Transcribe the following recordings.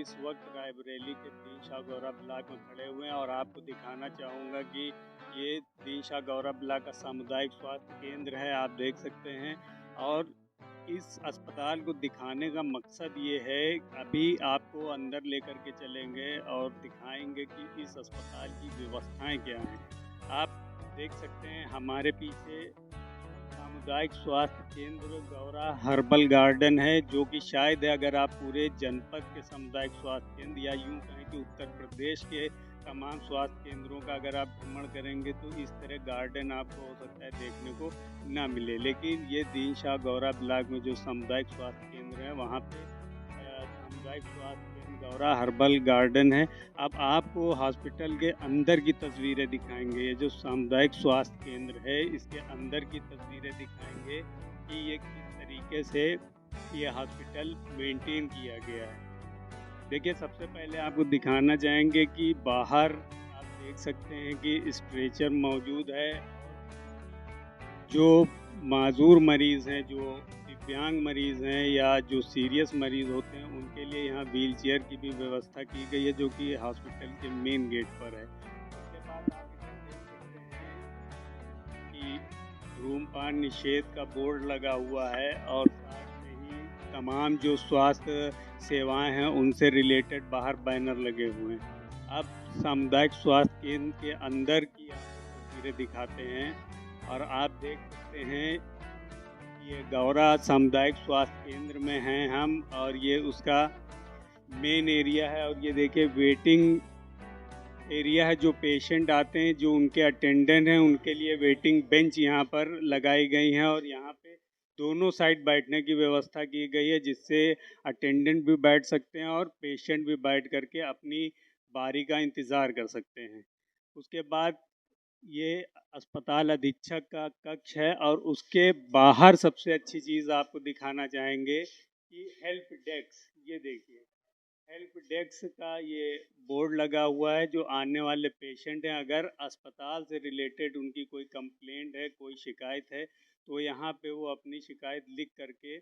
इस वक्त रायबरेली के दीन शाह गौरा ब्लॉक में खड़े हुए हैं और आपको दिखाना चाहूँगा कि ये दीन शाह गौरा ब्लॉक का सामुदायिक स्वास्थ्य केंद्र है, आप देख सकते हैं। और इस अस्पताल को दिखाने का मकसद ये है, अभी आपको अंदर लेकर के चलेंगे और दिखाएंगे कि इस अस्पताल की व्यवस्थाएं क्या हैं। आप देख सकते हैं हमारे पीछे सामुदायिक स्वास्थ्य केंद्र गौरा हर्बल गार्डन है, जो कि शायद अगर आप पूरे जनपद के सामुदायिक स्वास्थ्य केंद्र या यूं कहें कि उत्तर प्रदेश के तमाम स्वास्थ्य केंद्रों का अगर आप भ्रमण करेंगे तो इस तरह गार्डन आपको हो सकता है देखने को ना मिले। लेकिन ये दीन शाह गौरा ब्लॉक में जो सामुदायिक स्वास्थ्य केंद्र है वहाँ पे सामुदायिक स्वास्थ्य केंद्र गौरा हर्बल गार्डन है। अब आपको हॉस्पिटल के अंदर की तस्वीरें दिखाएंगे। ये जो सामुदायिक स्वास्थ्य केंद्र है इसके अंदर की तस्वीरें दिखाएंगे कि ये किस तरीके से ये हॉस्पिटल मेंटेन किया गया है। देखिए, सबसे पहले आपको दिखाना चाहेंगे कि बाहर आप देख सकते हैं कि स्ट्रेचर मौजूद है। जो माजूर मरीज़ हैं, जो दिव्यांग मरीज़ हैं या जो सीरियस मरीज़ होते हैं, उनके लिए यहाँ व्हील चेयर की भी व्यवस्था की गई है, जो कि हॉस्पिटल के मेन गेट पर है। उसके बाद आप इधर देख सकते हैं कि धूम्रपान निषेध का बोर्ड लगा हुआ है और साथ में ही तमाम जो स्वास्थ्य सेवाएं हैं उनसे रिलेटेड बाहर बैनर लगे हुए हैं। अब सामुदायिक स्वास्थ्य केंद्र के अंदर की आपको तस्वीरें दिखाते हैं और आप देख सकते हैं ये गौरा सामुदायिक स्वास्थ्य केंद्र में हैं हम, और ये उसका मेन एरिया है। और ये देखिए वेटिंग एरिया है, जो पेशेंट आते हैं, जो उनके अटेंडेंट हैं, उनके लिए वेटिंग बेंच यहाँ पर लगाई गई हैं और यहाँ पे दोनों साइड बैठने की व्यवस्था की गई है, जिससे अटेंडेंट भी बैठ सकते हैं और पेशेंट भी बैठ करके अपनी बारी का इंतज़ार कर सकते हैं। उसके बाद ये अस्पताल अधीक्षक का कक्ष है और उसके बाहर सबसे अच्छी चीज़ आपको दिखाना चाहेंगे कि हेल्प डेस्क। ये देखिए, हेल्प डेस्क का ये बोर्ड लगा हुआ है। जो आने वाले पेशेंट हैं, अगर अस्पताल से रिलेटेड उनकी कोई कंप्लेंट है, कोई शिकायत है, तो यहाँ पे वो अपनी शिकायत लिख करके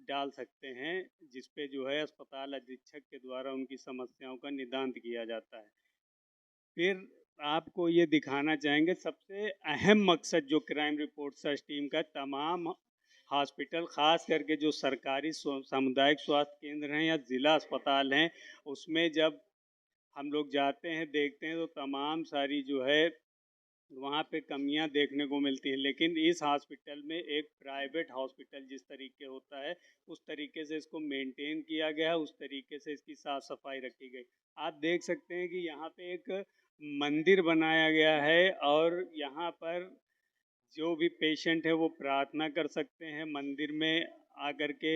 डाल सकते हैं, जिस पे जो है अस्पताल अधीक्षक के द्वारा उनकी समस्याओं का निदान किया जाता है। फिर आपको ये दिखाना चाहेंगे सबसे अहम मकसद जो क्राइम रिपोर्ट सर्च टीम का, तमाम हॉस्पिटल ख़ास करके जो सरकारी सामुदायिक स्वास्थ्य केंद्र हैं या ज़िला अस्पताल हैं, उसमें जब हम लोग जाते हैं देखते हैं तो तमाम सारी जो है वहाँ पे कमियां देखने को मिलती हैं। लेकिन इस हॉस्पिटल में एक प्राइवेट हॉस्पिटल जिस तरीके होता है उस तरीके से इसको मेंटेन किया गया है, उस तरीके से इसकी साफ़ सफाई रखी गई। आप देख सकते हैं कि यहाँ पे एक मंदिर बनाया गया है और यहाँ पर जो भी पेशेंट है वो प्रार्थना कर सकते हैं, मंदिर में आकर के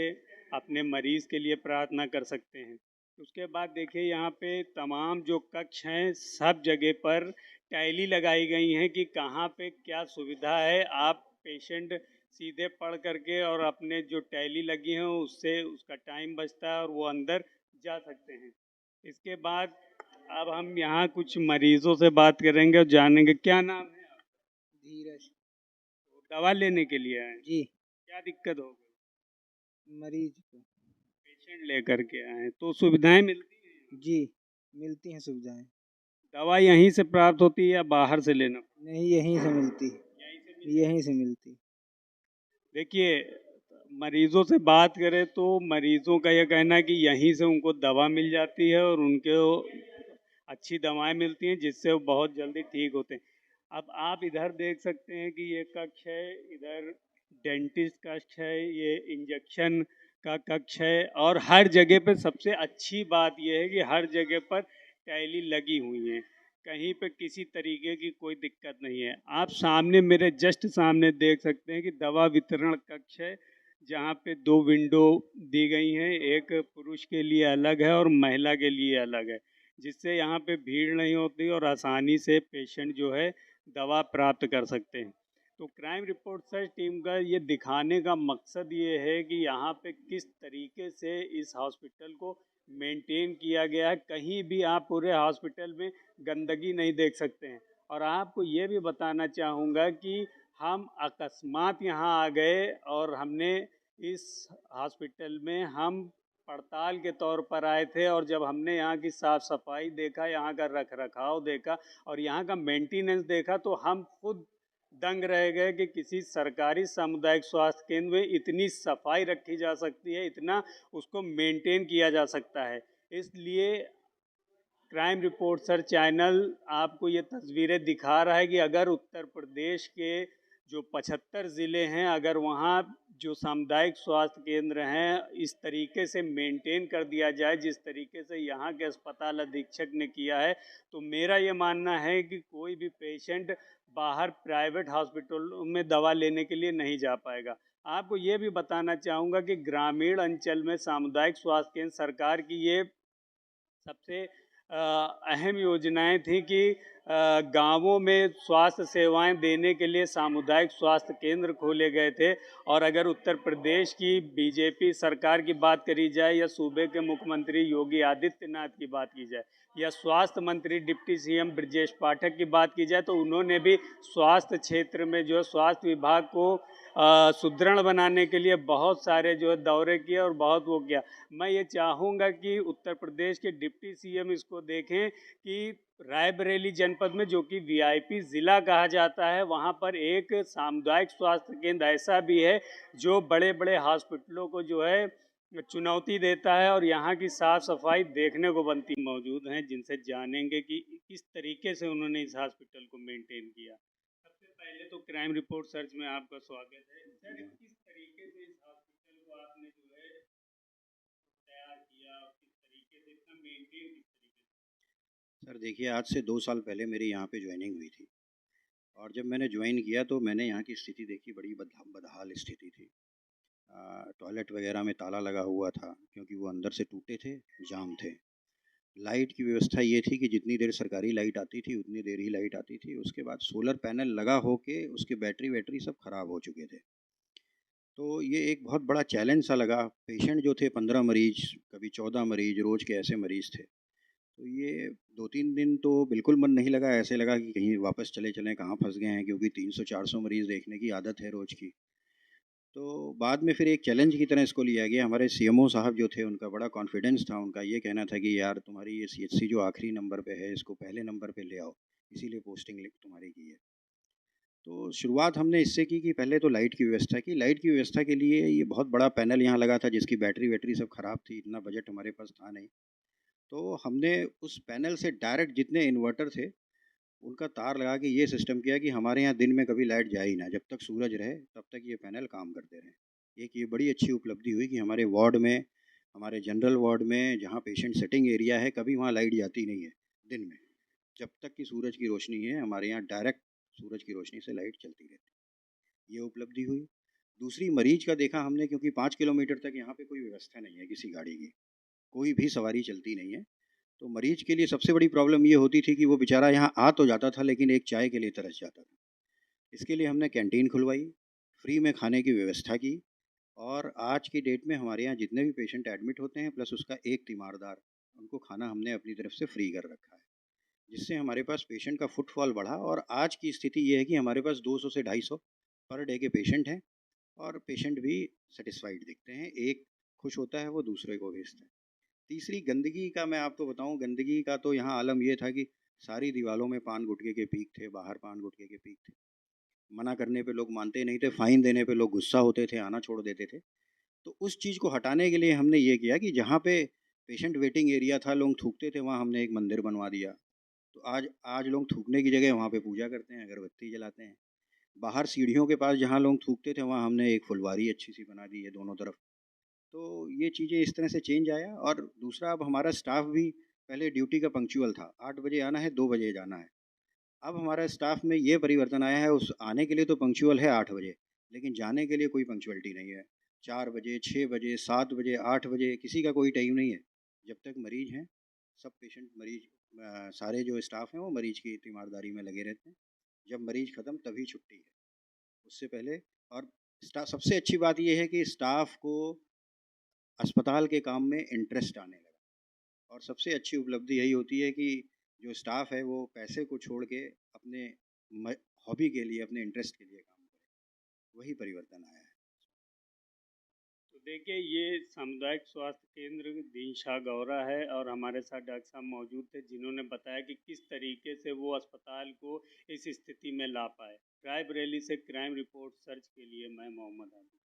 अपने मरीज़ के लिए प्रार्थना कर सकते हैं। उसके बाद देखिए यहाँ पे तमाम जो कक्ष हैं सब जगह पर टाइली लगाई गई हैं कि कहाँ पे क्या सुविधा है। आप पेशेंट सीधे पढ़ करके और अपने जो टाइली लगी हैं उससे उसका टाइम बचता है और वो अंदर जा सकते हैं। इसके बाद अब हम यहाँ कुछ मरीजों से बात करेंगे और जानेंगे। क्या नाम है आपका? धीरज। दवा लेने के लिए आए? जी। क्या दिक्कत हो गई? मरीज को। पेशेंट लेकर के आए तो सुविधाएं मिलती हैं? जी, मिलती हैं सुविधाएं। दवा यहीं से प्राप्त होती है या बाहर से लेना? नहीं, यहीं से मिलती। यहीं से मिलती है। यहीं से मिलती। देखिए, मरीजों से बात करें तो मरीजों का यह कहना है कि यहीं से उनको दवा मिल जाती है और उनके अच्छी दवाएं मिलती हैं, जिससे वो बहुत जल्दी ठीक होते हैं। अब आप इधर देख सकते हैं कि ये कक्ष है, इधर डेंटिस्ट कक्ष है, ये इंजेक्शन का कक्ष है और हर जगह पे सबसे अच्छी बात यह है कि हर जगह पर टाइली लगी हुई हैं, कहीं पे किसी तरीके की कोई दिक्कत नहीं है। आप सामने मेरे जस्ट सामने देख सकते हैं कि दवा वितरण कक्ष है, जहाँ पे दो विंडो दी गई हैं, एक पुरुष के लिए अलग है और महिला के लिए अलग है, जिससे यहाँ पे भीड़ नहीं होती और आसानी से पेशेंट जो है दवा प्राप्त कर सकते हैं। तो क्राइम रिपोर्ट सर्च टीम का ये दिखाने का मकसद ये है कि यहाँ पे किस तरीके से इस हॉस्पिटल को मेंटेन किया गया है। कहीं भी आप पूरे हॉस्पिटल में गंदगी नहीं देख सकते हैं। और आपको ये भी बताना चाहूँगा कि हम अकस्मात यहाँ आ गए और हमने इस हॉस्पिटल में हम पड़ताल के तौर पर आए थे, और जब हमने यहाँ की साफ़ सफाई देखा, यहाँ का रख रखाव देखा और यहाँ का मेंटेनेंस देखा, तो हम खुद दंग रह गए कि किसी सरकारी सामुदायिक स्वास्थ्य केंद्र में इतनी सफाई रखी जा सकती है, इतना उसको मेंटेन किया जा सकता है। इसलिए क्राइम रिपोर्टर चैनल आपको ये तस्वीरें दिखा रहा है कि अगर उत्तर प्रदेश के जो 75 ज़िले हैं, अगर वहाँ जो सामुदायिक स्वास्थ्य केंद्र हैं इस तरीके से मेंटेन कर दिया जाए जिस तरीके से यहाँ के अस्पताल अधीक्षक ने किया है, तो मेरा ये मानना है कि कोई भी पेशेंट बाहर प्राइवेट हॉस्पिटलों में दवा लेने के लिए नहीं जा पाएगा। आपको ये भी बताना चाहूँगा कि ग्रामीण अंचल में सामुदायिक स्वास्थ्य केंद्र सरकार की ये सबसे अहम योजनाएं थी कि गांवों में स्वास्थ्य सेवाएं देने के लिए सामुदायिक स्वास्थ्य केंद्र खोले गए थे। और अगर उत्तर प्रदेश की बीजेपी सरकार की बात करी जाए या सूबे के मुख्यमंत्री योगी आदित्यनाथ की बात की जाए या स्वास्थ्य मंत्री डिप्टी सीएम ब्रजेश पाठक की बात की जाए, तो उन्होंने भी स्वास्थ्य क्षेत्र में जो स्वास्थ्य विभाग को सुदृढ़ बनाने के लिए बहुत सारे जो है दौरे किए और बहुत वो किया। मैं ये चाहूँगा कि उत्तर प्रदेश के डिप्टी सीएम इसको देखें कि रायबरेली जनपद में, जो कि वीआईपी ज़िला कहा जाता है, वहाँ पर एक सामुदायिक स्वास्थ्य केंद्र ऐसा भी है जो बड़े बड़े हॉस्पिटलों को जो है चुनौती देता है, और यहाँ की साफ़ सफाई देखने को बनती मौजूद हैं, जिनसे जानेंगे कि किस तरीके से उन्होंने इस हॉस्पिटल को मेंटेन किया। सबसे पहले तो क्राइम रिपोर्ट सर्च में आपका स्वागत है सर। किस तरीके से इस हॉस्पिटल को आपने जो है तैयार किया और किस तरीके से इतना मेंटेन किस तरीके से? सर देखिए, आज से 2 साल पहले मेरी यहाँ पे ज्वाइनिंग हुई थी और जब मैंने ज्वाइन किया तो मैंने यहाँ की स्थिति देखी, बड़ी बदहाल स्थिति थी। टॉयलेट वगैरह में ताला लगा हुआ था क्योंकि वो अंदर से टूटे थे, जाम थे। लाइट की व्यवस्था ये थी कि जितनी देर सरकारी लाइट आती थी उतनी देर ही लाइट आती थी, उसके बाद सोलर पैनल लगा हो के उसके बैटरी वैटरी सब ख़राब हो चुके थे। तो ये एक बहुत बड़ा चैलेंज सा लगा। पेशेंट जो थे 15 मरीज़, कभी 14 मरीज़, रोज़ के ऐसे मरीज़ थे। तो ये 2-3 दिन तो बिल्कुल मन नहीं लगा, ऐसे लगा कि कहीं वापस चले चलें, कहाँ फँस गए हैं, क्योंकि 300-400 मरीज़ देखने की आदत है रोज़ की। तो बाद में फिर एक चैलेंज की तरह इसको लिया गया। हमारे सीएमओ साहब जो थे उनका बड़ा कॉन्फिडेंस था, उनका ये कहना था कि यार तुम्हारी ये सीएचसी जो आखिरी नंबर पे है इसको पहले नंबर पे ले आओ, इसीलिए पोस्टिंग तुम्हारी की है। तो शुरुआत हमने इससे की कि पहले तो लाइट की व्यवस्था की। लाइट की व्यवस्था के लिए ये बहुत बड़ा पैनल यहाँ लगा था जिसकी बैटरी वैटरी सब ख़राब थी, इतना बजट हमारे पास था नहीं। तो हमने उस पैनल से डायरेक्ट जितने इन्वर्टर थे उनका तार लगा के ये सिस्टम किया कि हमारे यहाँ दिन में कभी लाइट जाए ही ना, जब तक सूरज रहे तब तक ये पैनल काम करते रहें। एक ये बड़ी अच्छी उपलब्धि हुई कि हमारे वार्ड में, हमारे जनरल वार्ड में जहाँ पेशेंट सेटिंग एरिया है, कभी वहाँ लाइट जाती नहीं है दिन में। जब तक कि सूरज की रोशनी है हमारे यहाँ डायरेक्ट सूरज की रोशनी से लाइट चलती रहती है। ये उपलब्धि हुई। दूसरी मरीज का देखा हमने, क्योंकि 5 किलोमीटर तक यहाँ पे कोई व्यवस्था नहीं है किसी गाड़ी की, कोई भी सवारी चलती नहीं है। तो मरीज के लिए सबसे बड़ी प्रॉब्लम ये होती थी कि वो बेचारा यहाँ आ तो जाता था लेकिन एक चाय के लिए तरस जाता था। इसके लिए हमने कैंटीन खुलवाई, फ्री में खाने की व्यवस्था की, और आज की डेट में हमारे यहाँ जितने भी पेशेंट एडमिट होते हैं प्लस उसका एक तीमारदार, उनको खाना हमने अपनी तरफ से फ्री कर रखा है, जिससे हमारे पास पेशेंट का फुटफॉल बढ़ा। और आज की स्थिति ये है कि हमारे पास 200 से 250 पर डे के पेशेंट हैं और पेशेंट भी सेटिस्फाइड दिखते हैं। एक खुश होता है वो दूसरे को भेजता है। तीसरी गंदगी का मैं आपको बताऊं, गंदगी का तो यहाँ आलम ये था कि सारी दीवारों में पान गुटखे के पीक थे, बाहर पान गुटखे के पीक थे। मना करने पे लोग मानते नहीं थे, फ़ाइन देने पे लोग गुस्सा होते थे, आना छोड़ देते थे। तो उस चीज़ को हटाने के लिए हमने ये किया कि जहाँ पे पेशेंट वेटिंग एरिया था, लोग थूकते थे, वहाँ हमने एक मंदिर बनवा दिया। तो आज आज लोग थूकने की जगह वहाँ पे पूजा करते हैं, अगरबत्ती जलाते हैं। बाहर सीढ़ियों के पास जहाँ लोग थूकते थे वहाँ हमने एक फुलवारी अच्छी सी बना दी है दोनों तरफ। तो ये चीज़ें इस तरह से चेंज आया। और दूसरा, अब हमारा स्टाफ भी, पहले ड्यूटी का पंक्चुअल था, 8 बजे आना है, 2 बजे जाना है। अब हमारा स्टाफ में ये परिवर्तन आया है, उस आने के लिए तो पंक्चुअल है 8 बजे, लेकिन जाने के लिए कोई पंक्चुअलिटी नहीं है। 4 बजे, 6 बजे, 7 बजे, 8 बजे, किसी का कोई टाइम नहीं है। जब तक मरीज़ हैं, सब पेशेंट मरीज़, सारे जो स्टाफ हैं वो मरीज़ की तीमारदारी में लगे रहते हैं। जब मरीज़ ख़त्म तभी छुट्टी है, उससे पहले। और सबसे अच्छी बात ये है कि स्टाफ को अस्पताल के काम में इंटरेस्ट आने लगा। और सबसे अच्छी उपलब्धि यही होती है कि जो स्टाफ है वो पैसे को छोड़ के अपने हॉबी के लिए, अपने इंटरेस्ट के लिए काम करे। वही परिवर्तन आया है। तो देखिए, ये सामुदायिक स्वास्थ्य केंद्र दीन शाह गौरा है और हमारे साथ डॉक्टर साहब मौजूद थे जिन्होंने बताया कि किस तरीके से वो अस्पताल को इस स्थिति में ला पाए। रायबरेली से क्राइम रिपोर्ट सर्च के लिए मैं मोहम्मद आबिद।